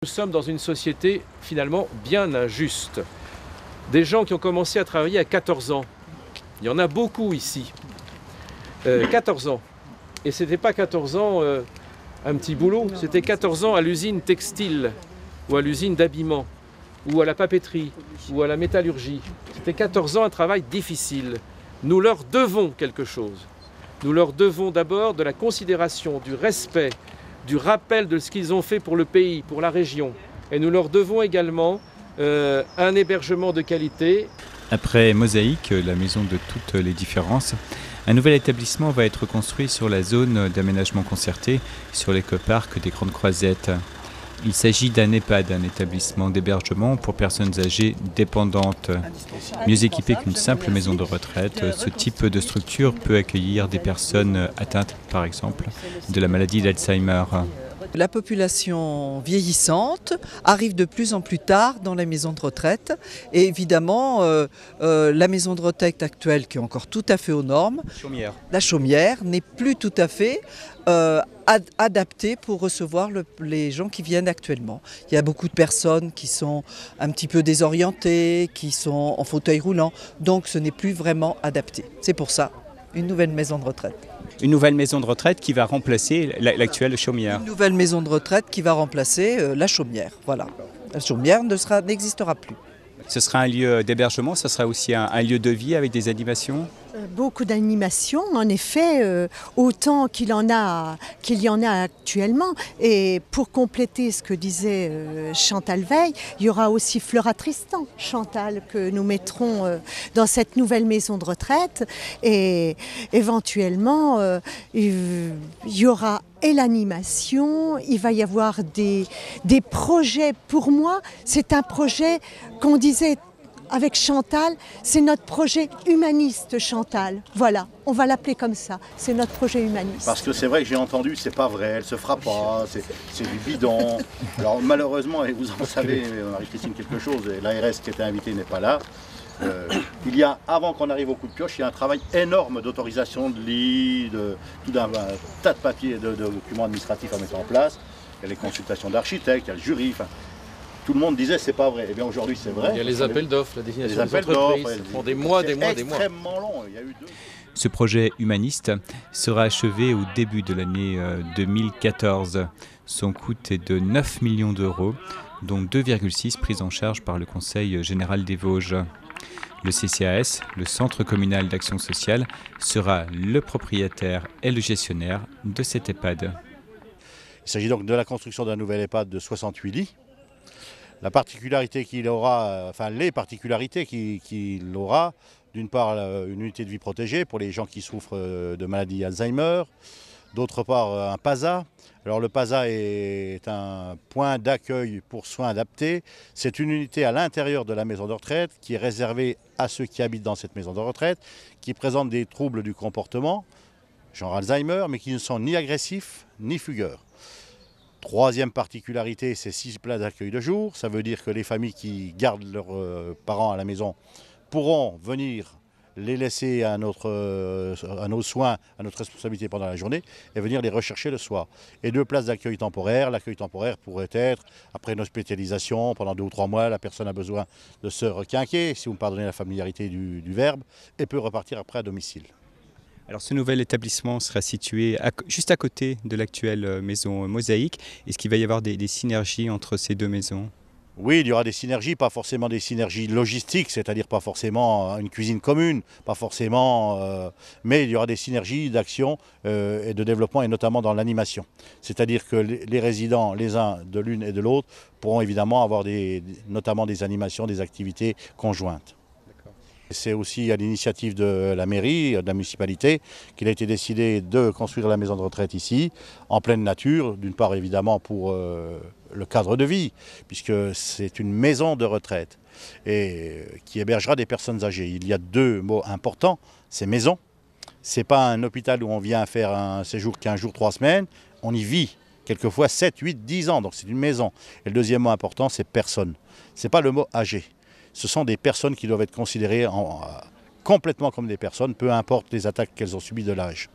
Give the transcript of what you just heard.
Nous sommes dans une société finalement bien injuste. Des gens qui ont commencé à travailler à 14 ans. Il y en a beaucoup ici. 14 ans. Et ce n'était pas 14 ans un petit boulot, c'était 14 ans à l'usine textile, ou à l'usine d'habillement, ou à la papeterie, ou à la métallurgie. C'était 14 ans un travail difficile. Nous leur devons quelque chose. Nous leur devons d'abord de la considération, du respect, du rappel de ce qu'ils ont fait pour le pays, pour la région. Et nous leur devons également un hébergement de qualité. Après Mosaïque, la maison de toutes les différences, un nouvel établissement va être construit sur la zone d'aménagement concerté sur l'écoparc des Grandes Croisettes. Il s'agit d'un EHPAD, un établissement d'hébergement pour personnes âgées dépendantes. Mieux équipé qu'une simple maison de retraite, ce type de structure peut accueillir des personnes atteintes, par exemple, de la maladie d'Alzheimer. La population vieillissante arrive de plus en plus tard dans la maison de retraite et évidemment la maison de retraite actuelle qui est encore tout à fait aux normes, la chaumière n'est plus tout à fait adaptée pour recevoir les gens qui viennent actuellement. Il y a beaucoup de personnes qui sont un petit peu désorientées, qui sont en fauteuil roulant, donc ce n'est plus vraiment adapté. C'est pour ça une nouvelle maison de retraite. Une nouvelle maison de retraite qui va remplacer l'actuelle chaumière. Une nouvelle maison de retraite qui va remplacer la chaumière, voilà. La chaumière n'existera plus. Ce sera un lieu d'hébergement, ce sera aussi un lieu de vie avec des animations ? Beaucoup d'animations, en effet, autant qu'il y en a actuellement. Et pour compléter ce que disait Chantal Veil, il y aura aussi Flora Tristan, Chantal, que nous mettrons dans cette nouvelle maison de retraite. Et éventuellement, il y aura et l'animation, il va y avoir des projets. Pour moi, c'est un projet qu'on disait avec Chantal, c'est notre projet humaniste, Chantal. Voilà, on va l'appeler comme ça, c'est notre projet humaniste. Parce que c'est vrai que j'ai entendu, c'est pas vrai, elle se fera pas, c'est du bidon. Alors malheureusement, et vous en savez, Marie-Christine, quelque chose, et l'ARS qui était invitée n'est pas là. Il y a, avant qu'on arrive au coup de pioche, il y a un travail énorme d'autorisation de lit, tout un tas de papiers, de documents administratifs à mettre en place. Il y a les consultations d'architectes, il y a le jury. Tout le monde disait c'est pas vrai. Et bien aujourd'hui c'est vrai. Il y a les appels d'offres, la désignation des entreprises. Ça prend des mois. C'est extrêmement long. Il y a eu 2. Ce projet humaniste sera achevé au début de l'année 2014. Son coût est de 9 millions d'euros, dont 2,6 pris en charge par le Conseil général des Vosges. Le CCAS, le Centre communal d'action sociale, sera le propriétaire et le gestionnaire de cet EHPAD. Il s'agit donc de la construction d'un nouvel EHPAD de 68 lits. La particularité qu'il aura, enfin les particularités qu'il aura, d'une part une unité de vie protégée pour les gens qui souffrent de maladie Alzheimer, d'autre part un PASA. Alors le PASA est un point d'accueil pour soins adaptés. C'est une unité à l'intérieur de la maison de retraite qui est réservée à ceux qui habitent dans cette maison de retraite, qui présentent des troubles du comportement, genre Alzheimer, mais qui ne sont ni agressifs ni fugueurs. Troisième particularité, c'est 6 places d'accueil de jour. Ça veut dire que les familles qui gardent leurs parents à la maison pourront venir les laisser à nos soins, à notre responsabilité pendant la journée et venir les rechercher le soir. Et 2 places d'accueil temporaire. L'accueil temporaire pourrait être, après une hospitalisation, pendant 2 ou 3 mois, la personne a besoin de se requinquer, si vous me pardonnez la familiarité du verbe, et peut repartir après à domicile. Alors ce nouvel établissement sera situé juste à côté de l'actuelle maison Mosaïque. Est-ce qu'il va y avoir des synergies entre ces deux maisons ? Oui, il y aura des synergies, pas forcément des synergies logistiques, c'est-à-dire pas forcément une cuisine commune, pas forcément, mais il y aura des synergies d'action et de développement, et notamment dans l'animation. C'est-à-dire que les résidents, les uns de l'une et de l'autre, pourront évidemment avoir notamment des animations, des activités conjointes. C'est aussi à l'initiative de la mairie, de la municipalité, qu'il a été décidé de construire la maison de retraite ici, en pleine nature, d'une part évidemment pour le cadre de vie, puisque c'est une maison de retraite et qui hébergera des personnes âgées. Il y a 2 mots importants, c'est maison. Ce n'est pas un hôpital où on vient faire un séjour 15 jours, 3 semaines, on y vit quelquefois 7, 8, 10 ans, donc c'est une maison. Et le deuxième mot important, c'est personne. Ce n'est pas le mot âgé. Ce sont des personnes qui doivent être considérées complètement comme des personnes, peu importe les attaques qu'elles ont subies de l'âge.